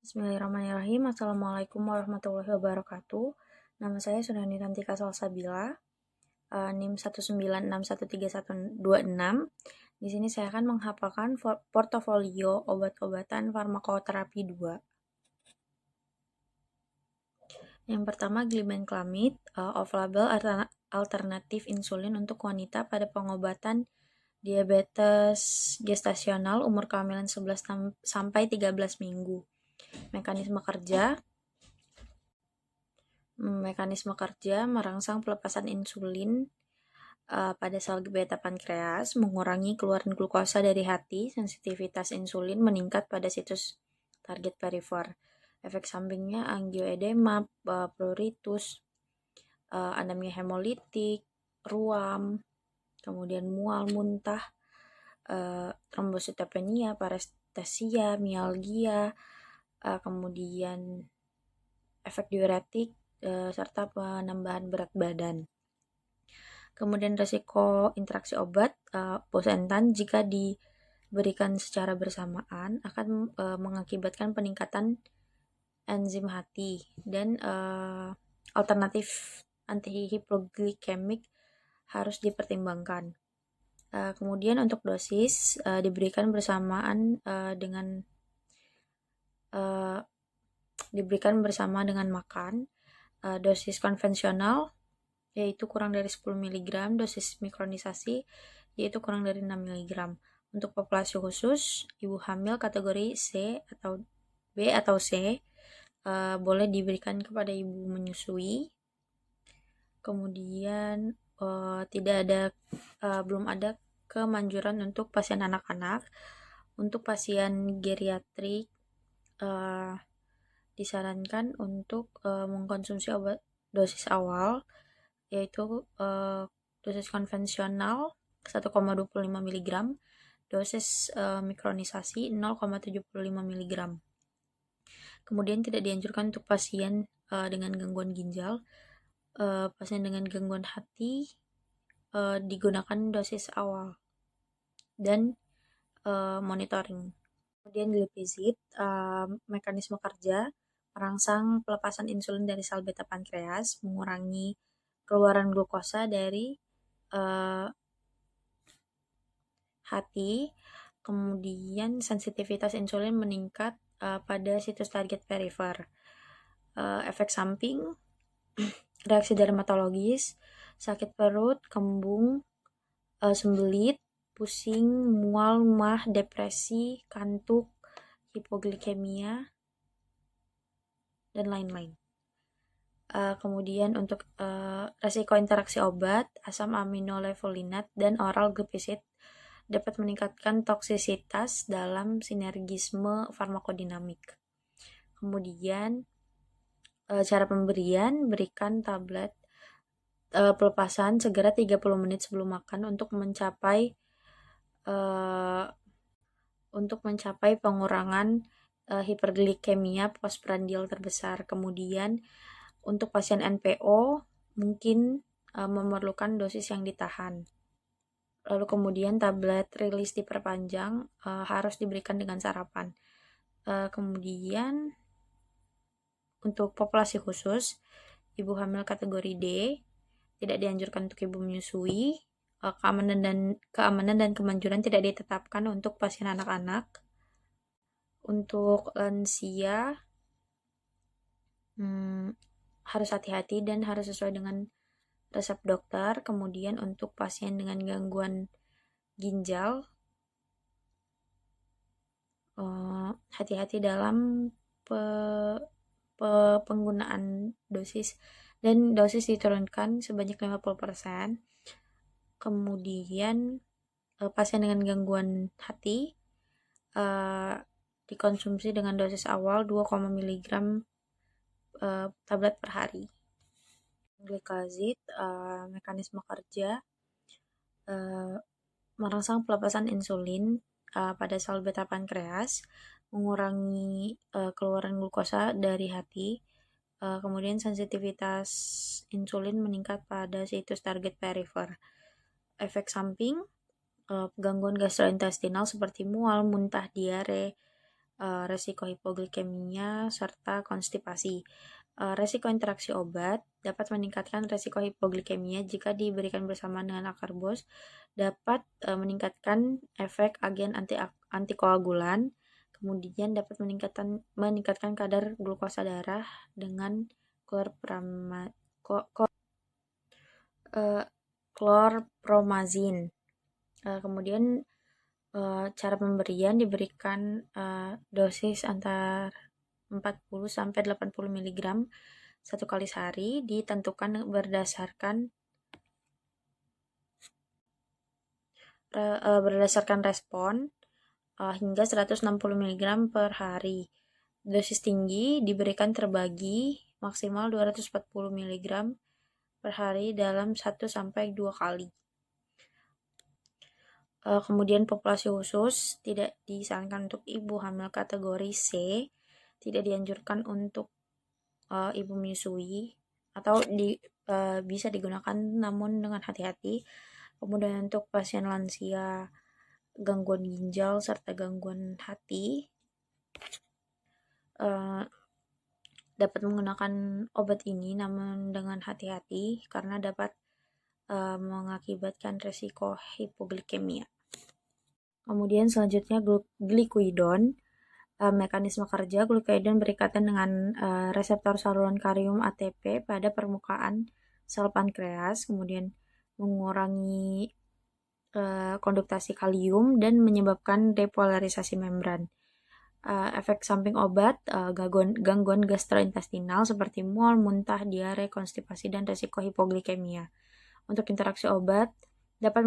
Bismillahirrahmanirrahim. Assalamualaikum warahmatullahi wabarakatuh. Nama saya Sunani Rantika Salsabila, NIM 1961326. Di sini saya akan menghafalkan portofolio obat-obatan farmakoterapi 2. Yang pertama, glibenclamid, off-label alternatif insulin untuk wanita pada pengobatan diabetes gestasional umur kehamilan 11 sampai 13 minggu. Mekanisme kerja merangsang pelepasan insulin pada sel beta pankreas, mengurangi keluaran glukosa dari hati, sensitivitas insulin meningkat pada situs target perifer. Efek sampingnya angioedema, pruritus, anemia hemolitik, ruam, kemudian mual, muntah, trombositopenia, parestesia, mialgia, kemudian efek diuretik, serta penambahan berat badan. Kemudian risiko interaksi obat, bosentan jika diberikan secara bersamaan akan mengakibatkan peningkatan enzim hati dan alternatif antihipoglikemik harus dipertimbangkan. Kemudian untuk dosis diberikan bersama dengan makan. Dosis konvensional yaitu kurang dari 10 mg, dosis mikronisasi yaitu kurang dari 6 mg. Untuk populasi khusus, ibu hamil kategori C atau B atau C boleh diberikan kepada ibu menyusui. Kemudian belum ada kemanjuran untuk pasien anak-anak. Untuk pasien geriatrik disarankan untuk mengkonsumsi obat dosis awal yaitu dosis konvensional 1,25 mg, dosis mikronisasi 0,75 mg. Kemudian tidak dianjurkan untuk pasien dengan gangguan ginjal. Pasien dengan gangguan hati digunakan dosis awal dan monitoring. Kemudian glipizid, mekanisme kerja merangsang pelepasan insulin dari sel beta pankreas, mengurangi keluaran glukosa dari hati, kemudian sensitivitas insulin meningkat pada situs target perifer. Efek samping, reaksi dermatologis, sakit perut, kembung, sembelit, pusing, mual, mah, depresi, kantuk, hipoglikemia, dan lain-lain. Kemudian untuk resiko interaksi obat, asam aminolevulinat dan oral glipizid dapat meningkatkan toksisitas dalam sinergisme farmakodinamik. Kemudian cara pemberian, berikan tablet pelepasan segera 30 menit sebelum makan untuk mencapai pengurangan hiperglikemia postprandial terbesar. Kemudian untuk pasien NPO mungkin memerlukan dosis yang ditahan. Lalu kemudian tablet rilis diperpanjang harus diberikan dengan sarapan. Kemudian untuk populasi khusus, ibu hamil kategori D tidak dianjurkan untuk ibu menyusui. Keamanan dan kemanjuran tidak ditetapkan untuk pasien anak-anak. Untuk lansia harus hati-hati dan harus sesuai dengan resep dokter. Kemudian untuk pasien dengan gangguan ginjal, hati-hati dalam penggunaan dosis dan dosis diturunkan sebanyak 50%. Kemudian pasien dengan gangguan hati dikonsumsi dengan dosis awal 2, mg tablet per hari. Glikazid, mekanisme kerja merangsang pelepasan insulin pada sel beta pankreas, mengurangi keluaran glukosa dari hati, kemudian sensitivitas insulin meningkat pada situs target perifer. Efek samping, gangguan gastrointestinal seperti mual, muntah, diare, resiko hipoglikemia, serta konstipasi. Resiko interaksi obat dapat meningkatkan resiko hipoglikemia jika diberikan bersamaan dengan akarbos, dapat meningkatkan efek agen antikoagulan, kemudian dapat meningkatkan kadar glukosa darah dengan klorpromazin. Kemudian cara pemberian diberikan dosis antar 40 sampai 80 mg satu kali sehari, ditentukan berdasarkan respon hingga 160 mg per hari. Dosis tinggi diberikan terbagi maksimal 240 mg per hari dalam 1 sampai 2 kali. Kemudian populasi khusus tidak disarankan untuk ibu hamil kategori C, tidak dianjurkan untuk ibu menyusui, atau bisa digunakan namun dengan hati-hati. Kemudian untuk pasien lansia, gangguan ginjal serta gangguan hati dapat menggunakan obat ini namun dengan hati-hati karena dapat mengakibatkan resiko hipoglikemia. Kemudian selanjutnya glikoidon. Mekanisme kerja glikoidon berikatan dengan reseptor saluran karium ATP pada permukaan sel pankreas, kemudian mengurangi konduktasi kalium dan menyebabkan depolarisasi membran. Efek samping obat, gangguan gastrointestinal seperti mual, muntah, diare, konstipasi, dan resiko hipoglikemia. Untuk interaksi obat, dapat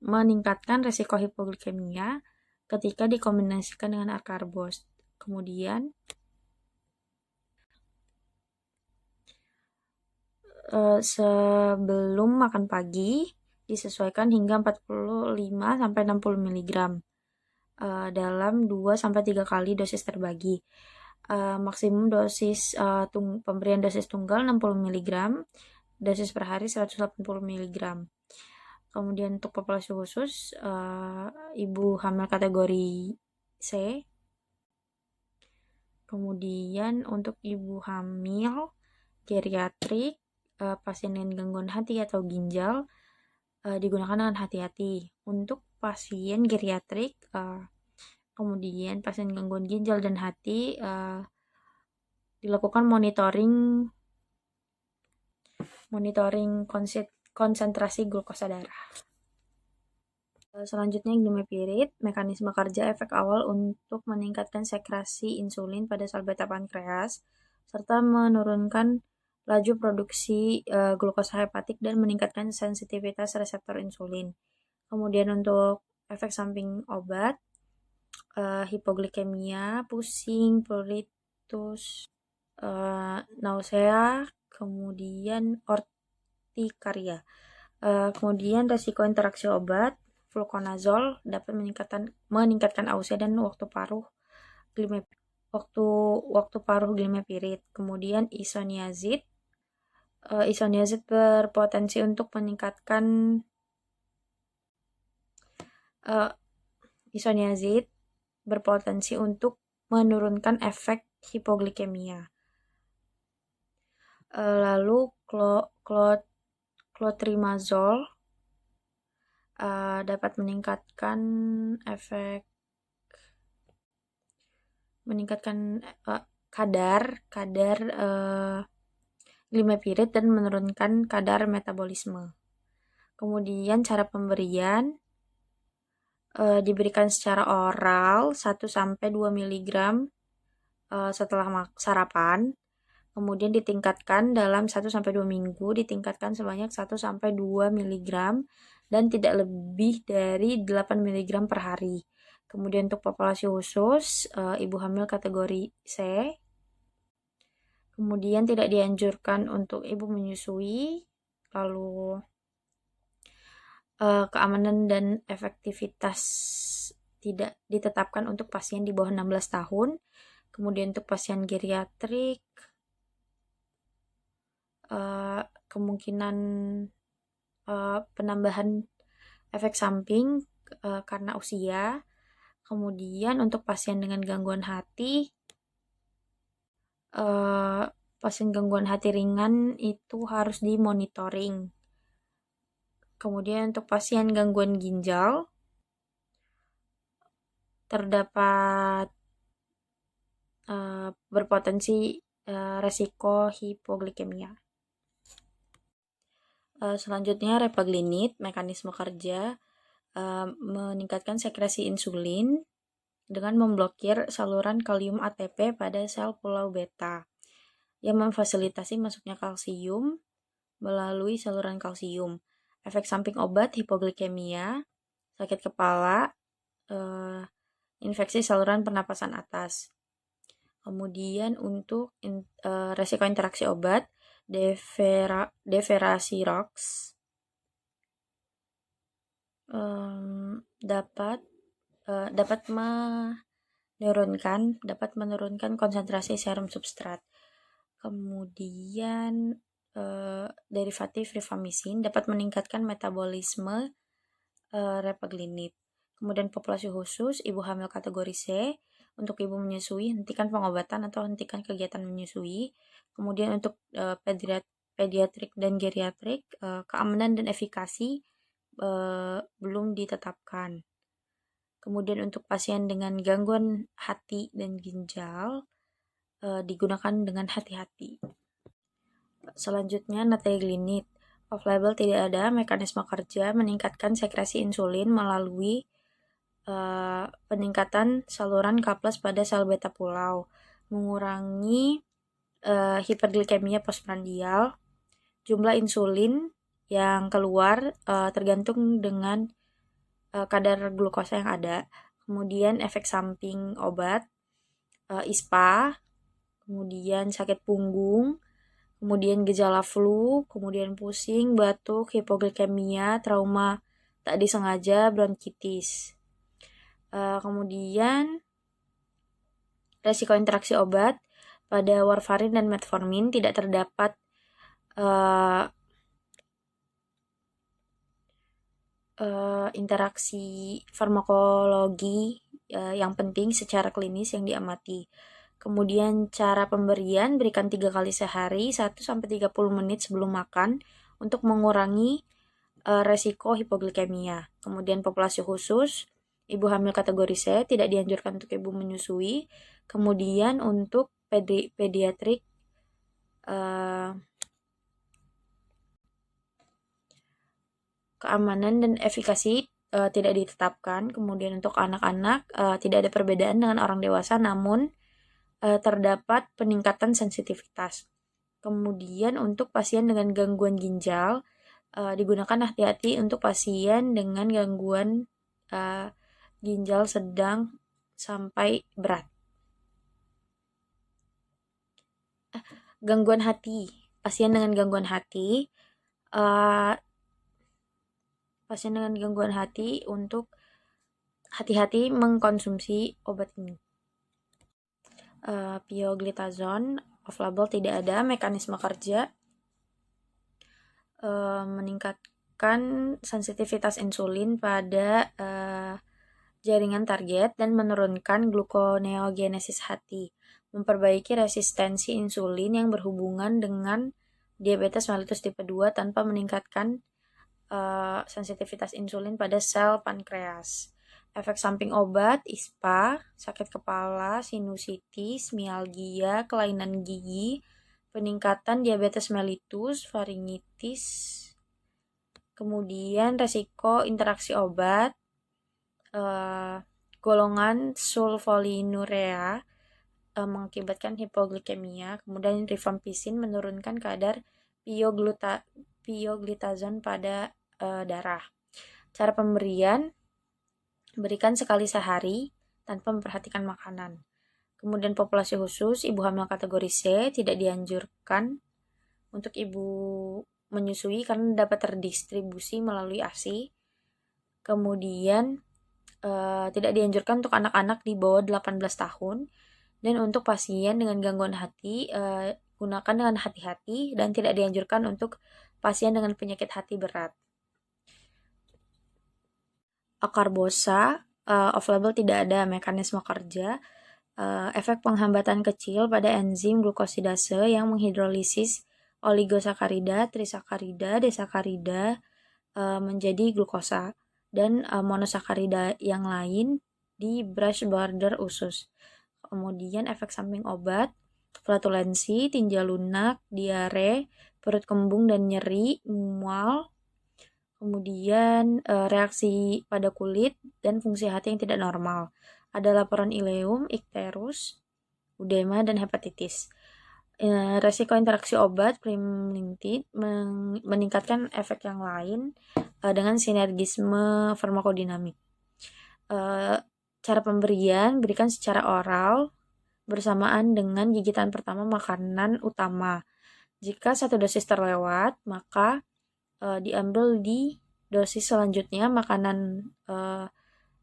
meningkatkan resiko hipoglikemia ketika dikombinasikan dengan akarbos. Kemudian sebelum makan pagi disesuaikan hingga 45 sampai 60 mg dalam 2 sampai 3 kali dosis terbagi. Maksimum dosis pemberian dosis tunggal 60 mg, dosis per hari 180 mg. Kemudian untuk populasi khusus, ibu hamil kategori C. Kemudian untuk ibu hamil geriatrik, pasien dengan gangguan hati atau ginjal, digunakan dengan hati-hati. Untuk pasien geriatrik, kemudian pasien gangguan ginjal dan hati, dilakukan monitoring konsentrasi glukosa darah. Selanjutnya glimepirid, mekanisme kerja efek awal untuk meningkatkan sekresi insulin pada sel beta pankreas serta menurunkan laju produksi glukosa hepatik dan meningkatkan sensitivitas reseptor insulin. Kemudian untuk efek samping obat, hipoglikemia, pusing, pruritus, nausea, kemudian ortikaria. Kemudian resiko interaksi obat, fluconazol dapat meningkatkan AUC dan waktu paruh glimepirid. Kemudian isoniazid berpotensi untuk meningkatkan menurunkan efek hipoglikemia. Lalu clotrimazole dapat meningkatkan kadar glimepirid dan menurunkan kadar metabolisme. Kemudian cara pemberian diberikan secara oral 1 sampai 2 mg setelah sarapan. Kemudian ditingkatkan dalam 1 sampai 2 minggu, ditingkatkan sebanyak 1 sampai 2 mg dan tidak lebih dari 8 mg per hari. Kemudian untuk populasi khusus, ibu hamil kategori C. Kemudian tidak dianjurkan untuk ibu menyusui. Lalu keamanan dan efektivitas tidak ditetapkan untuk pasien di bawah 16 tahun. Kemudian untuk pasien geriatrik, kemungkinan penambahan efek samping karena usia. Kemudian untuk pasien dengan gangguan hati, pasien gangguan hati ringan itu harus dimonitoring. Kemudian untuk pasien gangguan ginjal, terdapat berpotensi resiko hipoglikemia. Selanjutnya repaglinit, mekanisme kerja meningkatkan sekresi insulin dengan memblokir saluran kalium ATP pada sel pulau beta yang memfasilitasi masuknya kalsium melalui saluran kalsium. Efek samping obat hipoglikemia, sakit kepala, infeksi saluran pernapasan atas. Kemudian untuk resiko interaksi obat, deferasirox dapat menurunkan konsentrasi serum substrat. Kemudian derivatif rifamycin dapat meningkatkan metabolisme repaglinit. Kemudian populasi khusus, ibu hamil kategori C, untuk ibu menyusui, hentikan pengobatan atau hentikan kegiatan menyusui. Kemudian untuk pediatrik dan geriatrik, keamanan dan efikasi belum ditetapkan. Kemudian untuk pasien dengan gangguan hati dan ginjal, digunakan dengan hati-hati. Selanjutnya natreglinit. Off-label tidak ada, mekanisme kerja meningkatkan sekresi insulin melalui peningkatan saluran K+ pada sel beta pulau, mengurangi hiperglikemia postprandial. Jumlah insulin yang keluar tergantung dengan kadar glukosa yang ada. Kemudian efek samping obat, ISPA, kemudian sakit punggung, kemudian gejala flu, kemudian pusing, batuk, hipoglikemia, trauma tak disengaja, bronkitis. Kemudian resiko interaksi obat pada warfarin dan metformin tidak terdapat interaksi farmakologi yang penting secara klinis yang diamati. Kemudian cara pemberian, berikan 3 kali sehari 1-30 menit sebelum makan untuk mengurangi resiko hipoglikemia. Kemudian populasi khusus, ibu hamil kategori C tidak dianjurkan untuk ibu menyusui. Kemudian untuk pediatrik keamanan dan efikasi tidak ditetapkan. Kemudian untuk anak-anak tidak ada perbedaan dengan orang dewasa, namun terdapat peningkatan sensitivitas. Kemudian untuk pasien dengan gangguan ginjal, digunakan hati-hati untuk pasien dengan gangguan ginjal sedang sampai berat. Gangguan hati, pasien dengan gangguan hati, untuk hati-hati mengkonsumsi obat ini. Pioglitazone, off-label tidak ada, mekanisme kerja meningkatkan sensitivitas insulin pada jaringan target dan menurunkan gluconeogenesis hati, memperbaiki resistensi insulin yang berhubungan dengan diabetes mellitus tipe 2 tanpa meningkatkan sensitivitas insulin pada sel pankreas. Efek samping obat, ISPA, sakit kepala, sinusitis, mialgia, kelainan gigi, peningkatan diabetes mellitus, faringitis. Kemudian resiko interaksi obat, golongan sulfolinurea mengakibatkan hipoglikemia. Kemudian rifampicin menurunkan kadar pioglitazone pada darah. Cara pemberian, berikan sekali sehari tanpa memperhatikan makanan. Kemudian populasi khusus, ibu hamil kategori C tidak dianjurkan untuk ibu menyusui karena dapat terdistribusi melalui ASI. Kemudian tidak dianjurkan untuk anak-anak di bawah 18 tahun. Dan untuk pasien dengan gangguan hati, gunakan dengan hati-hati dan tidak dianjurkan untuk pasien dengan penyakit hati berat. Akarbosa off-label tidak ada mekanisme kerja. Efek penghambatan kecil pada enzim glukosidase yang menghidrolisis oligosakarida, trisakarida, desakarida menjadi glukosa dan monosakarida yang lain di brush border usus. Kemudian efek samping obat, flatulensi, tinja lunak, diare, perut kembung dan nyeri, mual, kemudian reaksi pada kulit dan fungsi hati yang tidak normal. Ada laporan ileum, ikterus, udema, dan hepatitis. Resiko interaksi obat primlingtid meningkatkan efek yang lain dengan sinergisme farmakodinamik. Cara pemberian, berikan secara oral bersamaan dengan gigitan pertama makanan utama. Jika satu dosis terlewat, maka diambil di dosis selanjutnya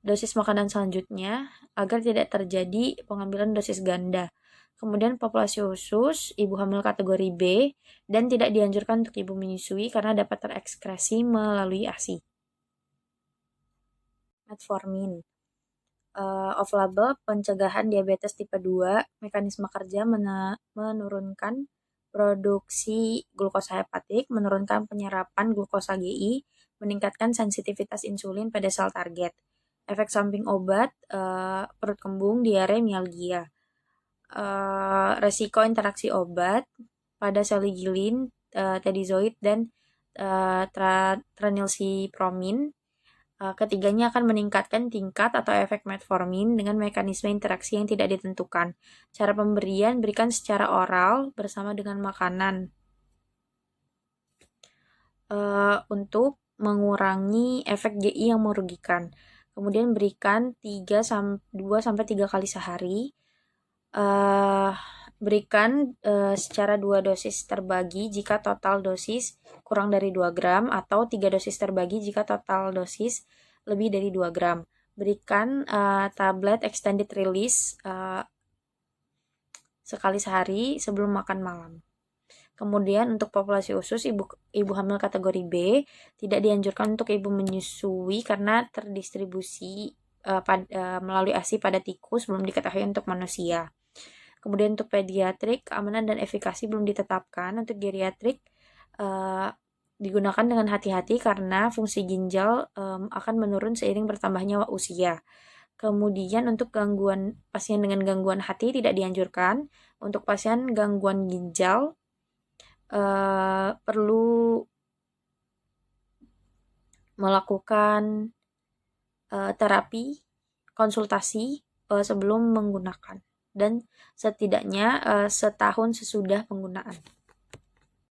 dosis makanan selanjutnya agar tidak terjadi pengambilan dosis ganda. Kemudian populasi khusus ibu hamil kategori B dan tidak dianjurkan untuk ibu menyusui karena dapat terekskresi melalui ASI. Metformin off-label pencegahan diabetes tipe 2, mekanisme kerja menurunkan produksi glukosa hepatik, menurunkan penyerapan glukosa GI, meningkatkan sensitivitas insulin pada sel target. Efek samping obat, perut kembung, diare, mialgia. Resiko interaksi obat pada seligilin, tedizoid, dan tranilsipromin. Ketiganya akan meningkatkan tingkat atau efek metformin dengan mekanisme interaksi yang tidak ditentukan. Cara pemberian berikan secara oral bersama dengan makanan untuk mengurangi efek GI yang merugikan. Kemudian berikan 2-3 kali sehari. Berikan secara 2 dosis terbagi jika total dosis kurang dari 2 gram atau 3 dosis terbagi jika total dosis lebih dari 2 gram. Berikan tablet extended release sekali sehari sebelum makan malam. Kemudian untuk populasi usus ibu hamil kategori B tidak dianjurkan untuk ibu menyusui karena terdistribusi melalui ASI pada tikus belum diketahui untuk manusia. Kemudian untuk pediatrik, keamanan dan efikasi belum ditetapkan. Untuk geriatrik digunakan dengan hati-hati karena fungsi ginjal akan menurun seiring bertambahnya usia. Kemudian untuk pasien dengan gangguan hati tidak dianjurkan. Untuk pasien gangguan ginjal perlu melakukan terapi konsultasi sebelum menggunakan dan setidaknya setahun sesudah penggunaan.